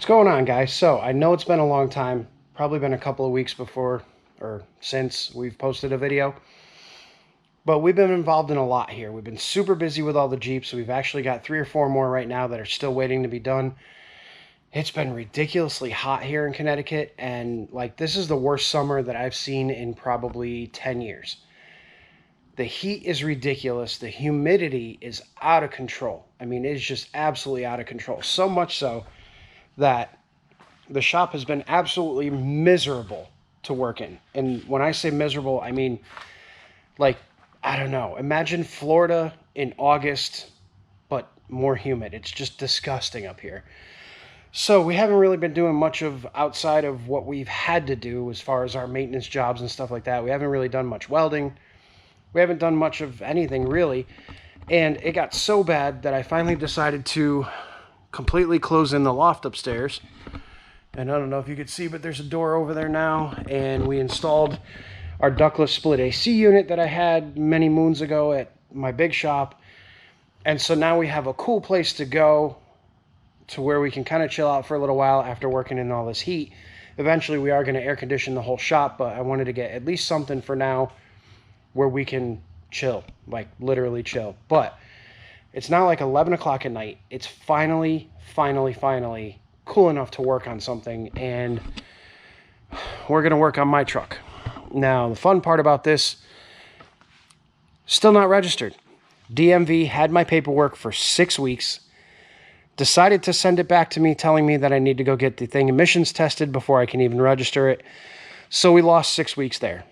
What's going on, guys? So I know it's been a long time, probably been a couple of weeks before or since we've posted a video, but we've been involved in a lot here. We've been super busy with all the Jeeps. We've actually got 3 or 4 more right now that are still waiting to be done. It's been ridiculously hot here in Connecticut, and like this is the worst summer that I've seen in probably 10 years. The heat is ridiculous. The humidity is out of control. I mean, it's just absolutely out of control. So much so that the shop has been absolutely miserable to work in. And when I say miserable, I mean, like, I don't know. Imagine Florida in August, but more humid. It's just disgusting up here. So we haven't really been doing much of outside of what we've had to do as far as our maintenance jobs and stuff like that. We haven't really done much welding. We haven't done much of anything really. And it got so bad that I finally decided to completely close in the loft upstairs. And I don't know if you could see, but there's a door over there now. And we installed our ductless split AC unit that I had many moons ago at my big shop. And so now we have a cool place to go to where we can kind of chill out for a little while after working in all this heat. Eventually we are going to air condition the whole shop, but I wanted to get at least something for now where we can chill, like literally chill. But it's now like 11 o'clock at night. It's finally cool enough to work on something, and we're going to work on my truck. Now, the fun part about this, still not registered. DMV had my paperwork for 6 weeks, decided to send it back to me, telling me that I need to go get the thing emissions tested before I can even register it. So we lost 6 weeks there.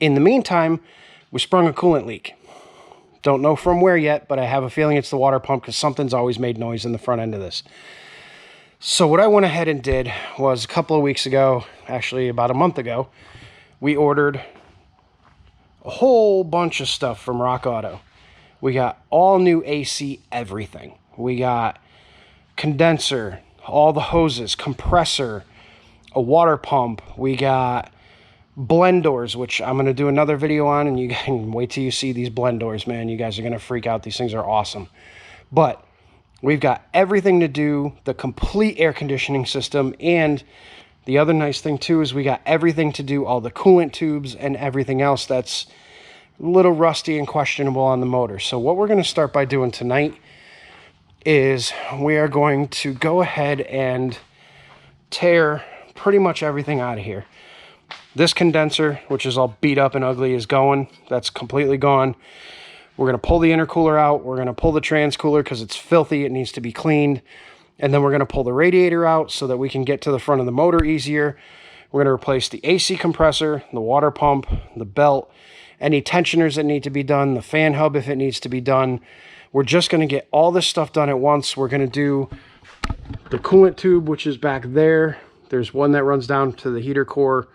In the meantime, we sprung a coolant leak. Don't know from where yet, but I have a feeling it's the water pump because something's always made noise in the front end of this. So what I went ahead and did was a couple of weeks ago, actually about a month ago, we ordered a whole bunch of stuff from Rock Auto. We got all new AC everything. We got condenser, all the hoses, compressor, a water pump. We got blend doors, which I'm going to do another video on, and you can wait till you see these blend doors, man. You guys are going to freak out. These things are awesome. But we've got everything to do, the complete air conditioning system, and the other nice thing too is we got everything to do all the coolant tubes and everything else that's a little rusty and questionable on the motor. So what we're going to start by doing tonight is we are going to go ahead and tear pretty much everything out of here. This condenser, which is all beat up and ugly, is going. That's completely gone. We're going to pull the intercooler out. We're going to pull the transcooler because it's filthy. It needs to be cleaned. And then we're going to pull the radiator out so that we can get to the front of the motor easier. We're going to replace the AC compressor, the water pump, the belt, any tensioners that need to be done, the fan hub if it needs to be done. We're just going to get all this stuff done at once. We're going to do the coolant tube, which is back there. There's one that runs down to the heater core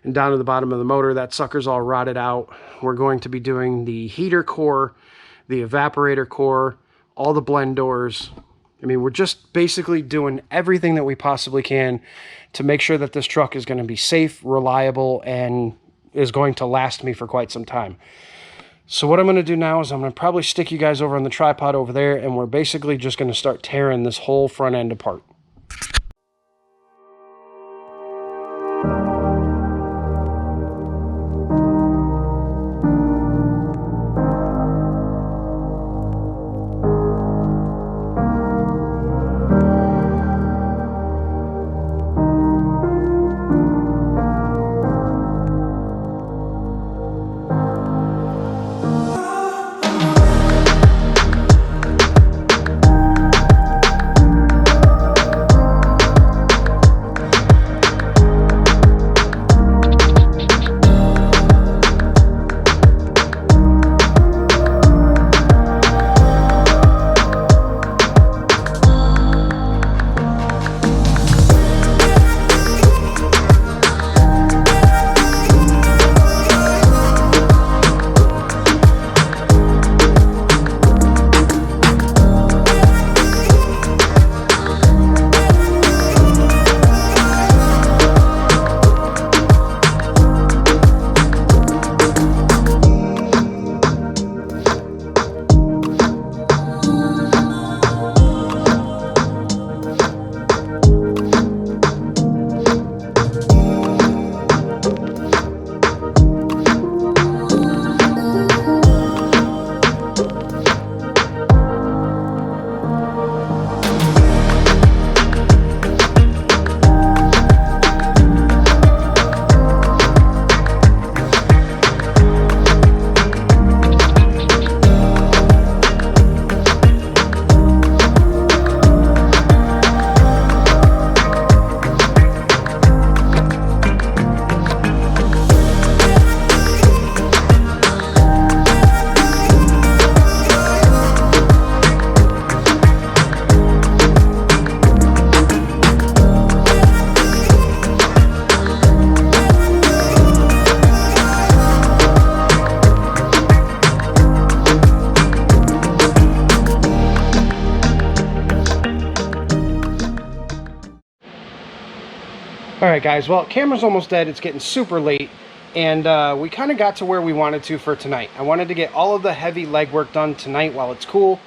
and down to the bottom of the motor. That sucker's all rotted out. We're going to be doing the heater core, the evaporator core, all the blend doors. I mean, we're just basically doing everything that we possibly can to make sure that this truck is going to be safe, reliable, and is going to last me for quite some time. So what I'm going to do now is I'm going to probably stick you guys over on the tripod over there, and we're basically just going to start tearing this whole front end apart. All right, guys, well, camera's almost dead. It's getting super late, and we kind of got to where we wanted to for tonight. I wanted to get all of the heavy legwork done tonight while it's cool.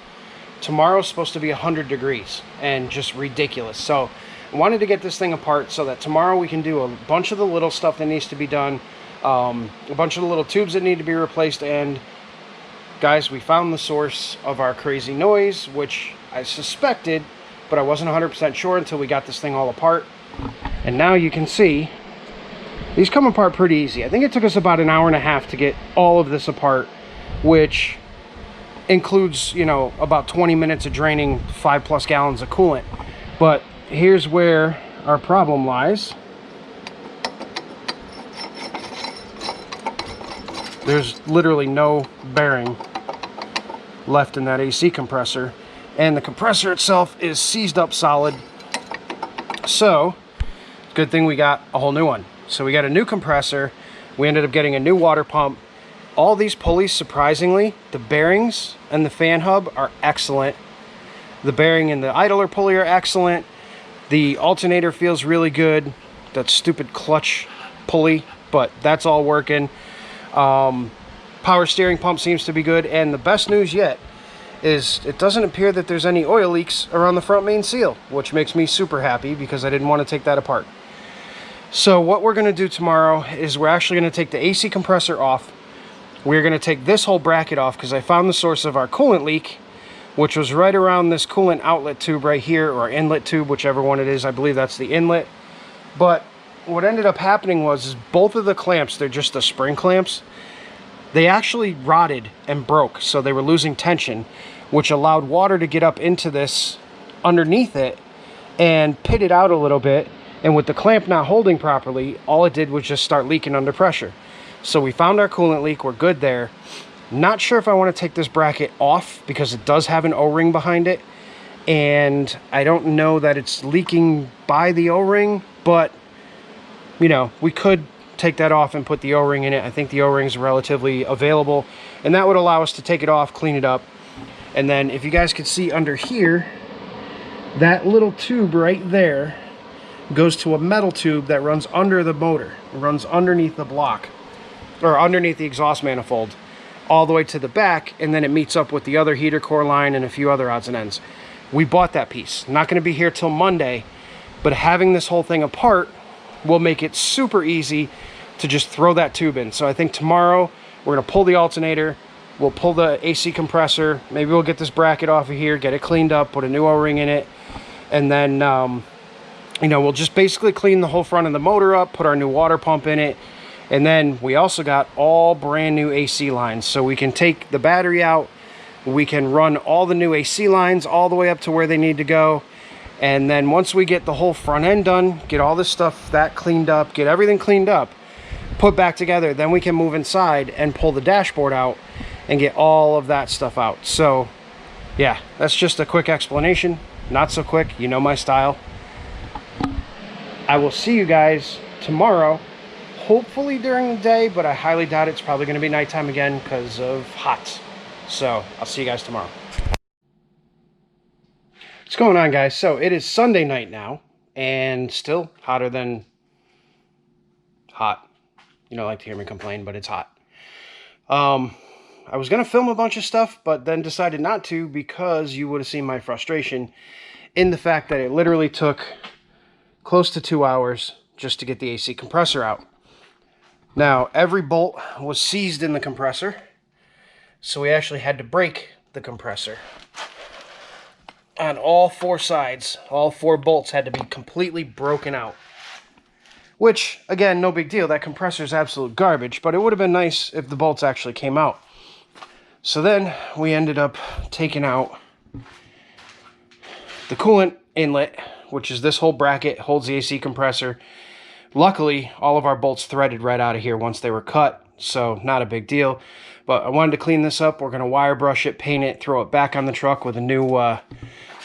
Tomorrow's supposed to be 100 degrees and just ridiculous. So I wanted to get this thing apart so that tomorrow we can do a bunch of the little stuff that needs to be done, a bunch of the little tubes that need to be replaced. And guys, we found the source of our crazy noise, which I suspected, but I wasn't 100% sure until we got this thing all apart. And now you can see these come apart pretty easy. I think it took us about an hour and a half to get all of this apart, which includes, you know, about 20 minutes of draining 5+ gallons of coolant. But here's where our problem lies. There's literally no bearing left in that AC compressor, and the compressor itself is seized up solid. So good thing we got a whole new one. So we got a new compressor. We ended up getting a new water pump. All these pulleys, surprisingly, the bearings and the fan hub are excellent. The bearing and the idler pulley are excellent. The alternator feels really good. That stupid clutch pulley, but that's all working. Power steering pump seems to be good. And the best news yet is it doesn't appear that there's any oil leaks around the front main seal, which makes me super happy because I didn't want to take that apart. So what we're going to do tomorrow is we're actually going to take the AC compressor off. We're going to take this whole bracket off because I found the source of our coolant leak, which was right around this coolant outlet tube right here, or inlet tube, whichever one it is. I believe that's the inlet. But what ended up happening was both of the clamps, they're just the spring clamps, they actually rotted and broke. So they were losing tension, which allowed water to get up into this underneath it and pit it out a little bit. And with the clamp not holding properly, all it did was just start leaking under pressure. So we found our coolant leak. We're good there. Not sure if I want to take this bracket off because it does have an O-ring behind it. And I don't know that it's leaking by the O-ring, but, you know, we could take that off and put the O-ring in it. I think the O-ring is relatively available, and that would allow us to take it off, clean it up. And then if you guys could see under here, that little tube right there goes to a metal tube that runs under the motor. It runs underneath the block, or underneath the exhaust manifold, all the way to the back, and then it meets up with the other heater core line and a few other odds and ends. We bought that piece. Not going to be here till Monday, but having this whole thing apart will make it super easy to just throw that tube in. So I think tomorrow we're going to pull the alternator, we'll pull the AC compressor, maybe we'll get this bracket off of here, get it cleaned up, put a new O-ring in it, and then you know, we'll just basically clean the whole front of the motor up, put our new water pump in it, and then we also got all brand new AC lines. So we can take the battery out, we can run all the new AC lines all the way up to where they need to go. And then once we get the whole front end done, get all this stuff that cleaned up, get everything cleaned up, put back together, then we can move inside and pull the dashboard out and get all of that stuff out. So yeah, that's just a quick explanation. Not so quick, you know my style. I will see you guys tomorrow, hopefully during the day, but I highly doubt it's probably going to be nighttime again because of hot. So I'll see you guys tomorrow. What's going on, guys? So it is Sunday night now, and still hotter than hot. You don't like to hear me complain, but it's hot. I was going to film a bunch of stuff, but then decided not to because you would have seen my frustration in the fact that it literally took close to 2 hours just to get the AC compressor out. Now, every bolt was seized in the compressor, so we actually had to break the compressor. On all four sides, all 4 bolts had to be completely broken out. Which, again, no big deal. That compressor is absolute garbage, but it would have been nice if the bolts actually came out. So then we ended up taking out the coolant inlet, which is this whole bracket, holds the AC compressor. Luckily, all of our bolts threaded right out of here once they were cut, so not a big deal. But I wanted to clean this up. We're going to wire brush it, paint it, throw it back on the truck with a new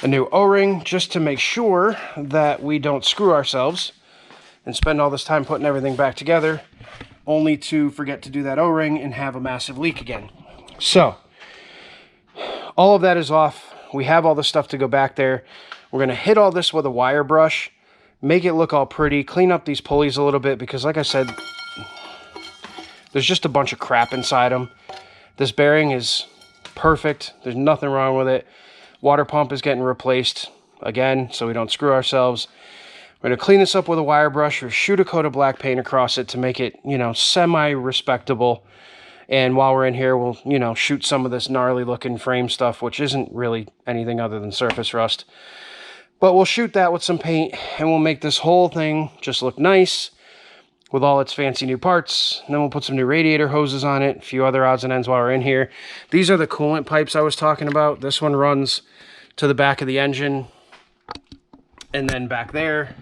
O-ring, just to make sure that we don't screw ourselves and spend all this time putting everything back together, only to forget to do that O-ring and have a massive leak again. So, all of that is off. We have all the stuff to go back there. We're going to hit all this with a wire brush make it look all pretty, clean up these pulleys a little bit, because like I said, there's just a bunch of crap inside them. This bearing is perfect. There's nothing wrong with it. Water pump is getting replaced again, so we don't screw ourselves. We're going to clean this up with a wire brush or shoot a coat of black paint across it to make it, you know, semi-respectable. And while we're in here, we'll, you know, shoot some of this gnarly looking frame stuff, which isn't really anything other than surface rust. But we'll shoot that with some paint, and we'll make this whole thing just look nice with all its fancy new parts. And then we'll put some new radiator hoses on it, a few other odds and ends while we're in here. These are the coolant pipes I was talking about. This one runs to the back of the engine. And then back there,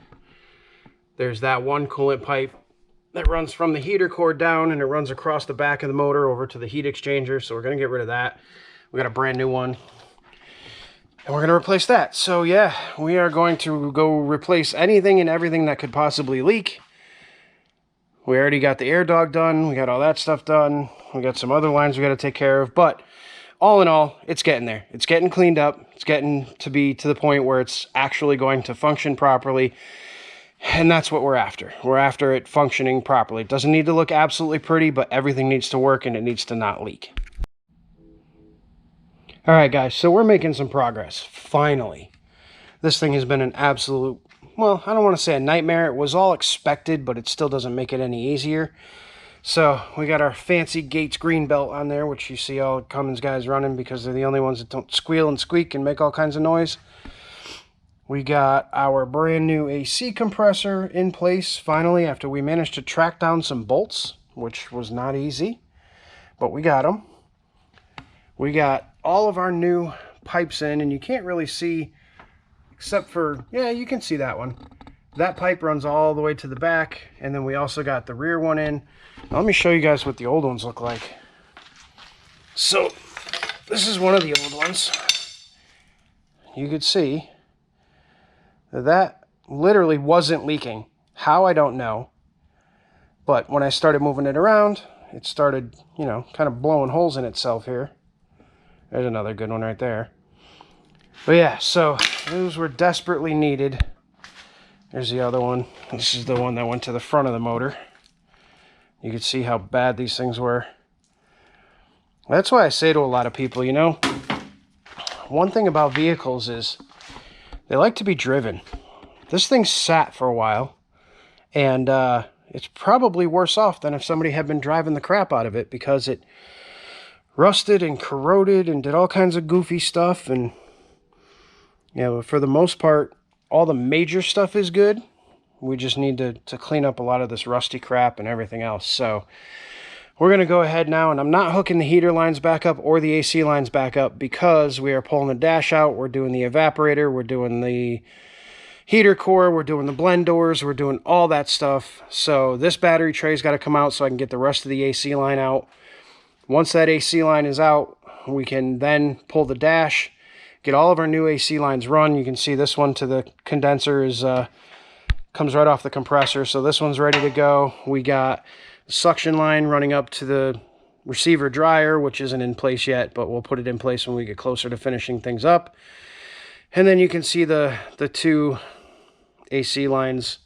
there's that one coolant pipe that runs from the heater core down, and it runs across the back of the motor over to the heat exchanger. So we're going to get rid of that. We got a brand new one, and we're going to replace that. So yeah, we are going to go replace anything and everything that could possibly leak. We already got the air dog done. We got all that stuff done. We got some other lines we got to take care of. But all in all, it's getting there. It's getting cleaned up. It's getting to be to the point where it's actually going to function properly. And that's what we're after. We're after it functioning properly. It doesn't need to look absolutely pretty, but everything needs to work, and it needs to not leak. All right, guys, so we're making some progress. Finally. This thing has been an absolute, well, I don't want to say a nightmare. It was all expected, but it still doesn't make it any easier. So we got our fancy Gates green belt on there, which you see all Cummins guys running because they're the only ones that don't squeal and squeak and make all kinds of noise. We got our brand new AC compressor in place finally, after we managed to track down some bolts, which was not easy, but we got them. We got all of our new pipes in, and you can't really see, except for, yeah, you can see that one. That pipe runs all the way to the back, and then we also got the rear one in. Now, let me show you guys what the old ones look like. So this is one of the old ones. You could see that literally wasn't leaking. How, I don't know. But when I started moving it around, it started, you know, kind of blowing holes in itself here. There's another good one right there. But yeah, so those were desperately needed. There's the other one. This is the one that went to the front of the motor. You can see how bad these things were. That's why I say to a lot of people, you know, one thing about vehicles is they like to be driven. This thing sat for a while, and it's probably worse off than if somebody had been driving the crap out of it, because it rusted and corroded and did all kinds of goofy stuff. And you know, for the most part, all the major stuff is good. We just need to clean up a lot of this rusty crap and everything else. So we're going to go ahead now, and I'm not hooking the heater lines back up or the AC lines back up, because we are pulling the dash out. We're doing the evaporator. We're doing the heater core. We're doing the blend doors. We're doing all that stuff. So this battery tray's got to come out so I can get the rest of the AC line out. Once that AC line is out, we can then pull the dash, get all of our new AC lines run. You can see this one to the condenser is comes right off the compressor. So this one's ready to go. We got the suction line running up to the receiver dryer, which isn't in place yet, but we'll put it in place when we get closer to finishing things up. And then you can see the two AC lines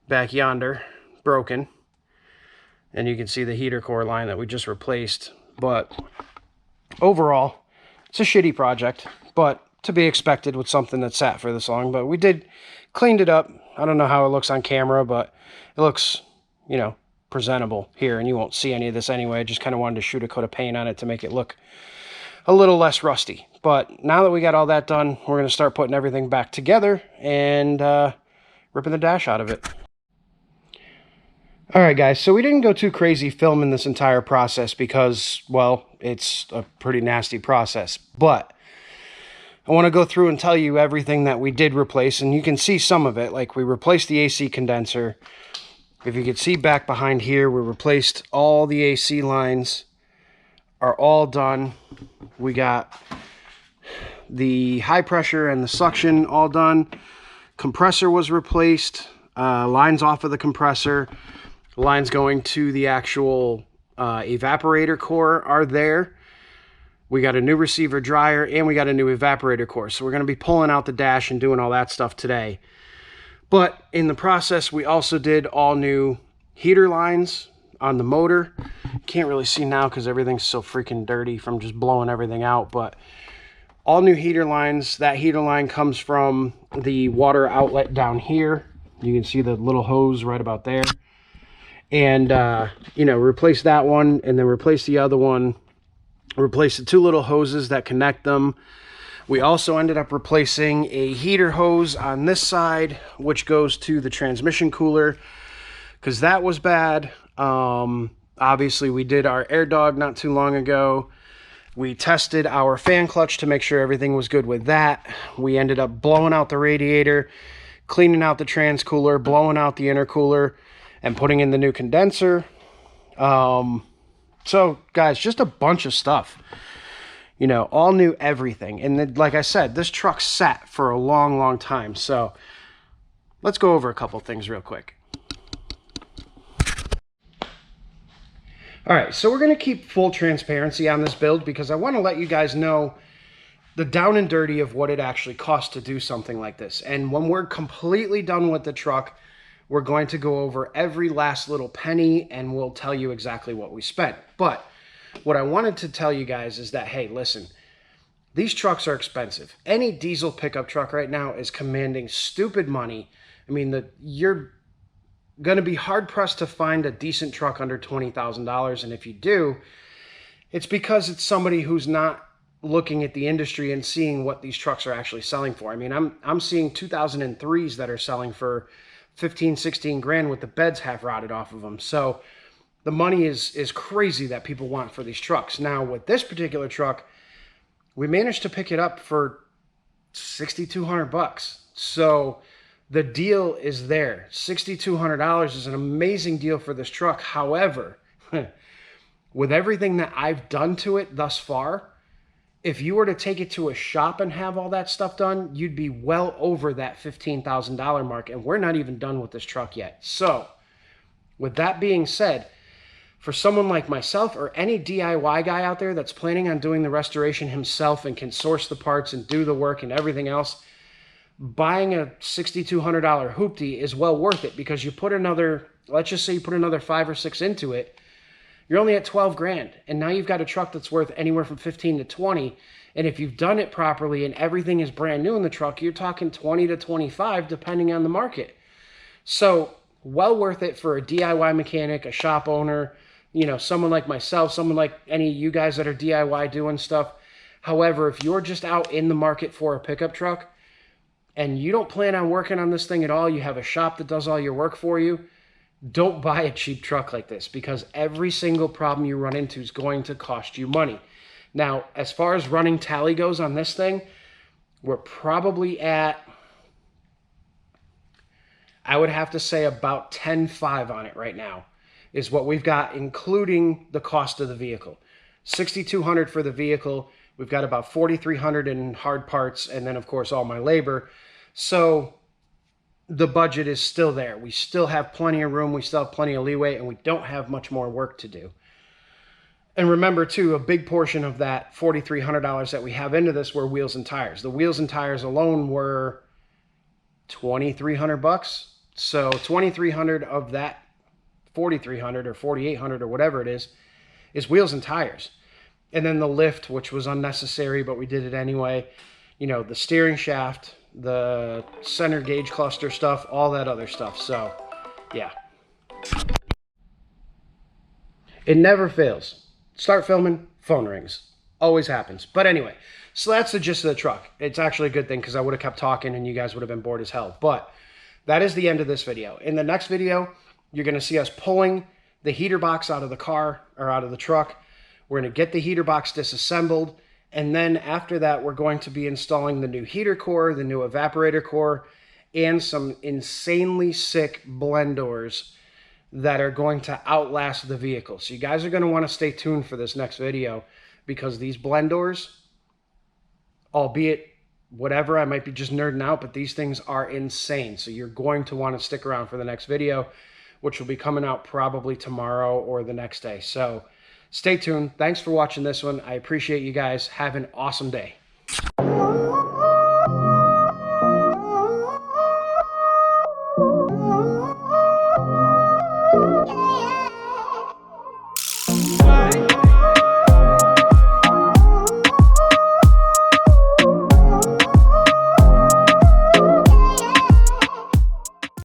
back yonder, broken. And you can see the heater core line that we just replaced. But overall, it's a shitty project, but to be expected with something that sat for this long. But we did cleaned it up. I don't know how it looks on camera, but it looks, you know, presentable here, and you won't see any of this anyway. I just kind of wanted to shoot a coat of paint on it to make it look a little less rusty. But now that we got all that done, we're going to start putting everything back together and ripping the dash out of it. All right, guys, so we didn't go too crazy filming this entire process because, well, it's a pretty nasty process. But I want to go through and tell you everything that we did replace, and you can see some of it. Like, we replaced the AC condenser. If you can see back behind here, we replaced all the AC lines, are all done. We got the high pressure and the suction all done. Compressor was replaced, lines off of the compressor. Lines going to the actual evaporator core are there. We got a new receiver dryer, and we got a new evaporator core. So we're going to be pulling out the dash and doing all that stuff today. But in the process, we also did all new heater lines on the motor. Can't really see now because everything's so freaking dirty from just blowing everything out, but all new heater lines. That heater line comes from the water outlet down here. You can see the little hose right about there. And, you know, replace that one and then replace the other one. Replace the two little hoses that connect them. We also ended up replacing a heater hose on this side, which goes to the transmission cooler, because that was bad. Obviously, we did our air dog not too long ago. We tested our fan clutch to make sure everything was good with that. We ended up blowing out the radiator, cleaning out the trans cooler, blowing out the intercooler, and putting in the new condenser. So, guys, just a bunch of stuff. You know, all new everything. And then, like I said, this truck sat for a long, long time. So let's go over a couple things real quick. All right, so we're going to keep full transparency on this build because I want to let you guys know the down and dirty of what it actually costs to do something like this. And when we're completely done with the truck, we're going to go over every last little penny and we'll tell you exactly what we spent. But what I wanted to tell you guys is that, hey, listen, these trucks are expensive. Any diesel pickup truck right now is commanding stupid money. I mean, you're going to be hard-pressed to find a decent truck under $20,000. And if you do, it's because it's somebody who's not looking at the industry and seeing what these trucks are actually selling for. I mean, I'm seeing 2003s that are selling for 15, 16 grand with the beds half rotted off of them. So the money is crazy that people want for these trucks. Now, with this particular truck, we managed to pick it up for $6,200. So the deal is there. $6,200 is an amazing deal for this truck. However, with everything that I've done to it thus far, if you were to take it to a shop and have all that stuff done, you'd be well over that $15,000 mark, and we're not even done with this truck yet. So, with that being said, for someone like myself or any DIY guy out there that's planning on doing the restoration himself and can source the parts and do the work and everything else, buying a $6,200 hoopty is well worth it because you put another, let's just say you put another 5 or 6 into it, you're only at 12 grand. And now you've got a truck that's worth anywhere from 15 to 20. And if you've done it properly and everything is brand new in the truck, you're talking 20 to 25 depending on the market. So well worth it for a DIY mechanic, a shop owner, you know, someone like myself, someone like any of you guys that are DIY doing stuff. However, if you're just out in the market for a pickup truck and you don't plan on working on this thing at all, you have a shop that does all your work for you, don't buy a cheap truck like this because every single problem you run into is going to cost you money. Now, as far as running tally goes on this thing, we're probably at, I would have to say about 10.5 on it right now is what we've got, including the cost of the vehicle. $6,200 for the vehicle. We've got about $4,300 in hard parts, and then, of course, all my labor. So the budget is still there. We still have plenty of room. We still have plenty of leeway, and we don't have much more work to do. And remember, too, a big portion of that $4,300 that we have into this were wheels and tires. The wheels and tires alone were $2,300. So $2,300 of that $4,300 or $4,800 or whatever it is wheels and tires. And then the lift, which was unnecessary, but we did it anyway. You know, the steering shaft, the center gauge cluster stuff, all that other stuff. So, yeah. It never fails. Start filming, phone rings. Always happens. But anyway, so that's the gist of the truck. It's actually a good thing because I would have kept talking and you guys would have been bored as hell. But that is the end of this video. In the next video, you're going to see us pulling the heater box out of the car or out of the truck. We're going to get the heater box disassembled. And then after that, we're going to be installing the new heater core, the new evaporator core, and some insanely sick blend doors that are going to outlast the vehicle. So you guys are going to want to stay tuned for this next video because these blend doors, albeit whatever, I might be just nerding out, but these things are insane. So you're going to want to stick around for the next video, which will be coming out probably tomorrow or the next day. So stay tuned. Thanks for watching this one. I appreciate you guys. Have an awesome day.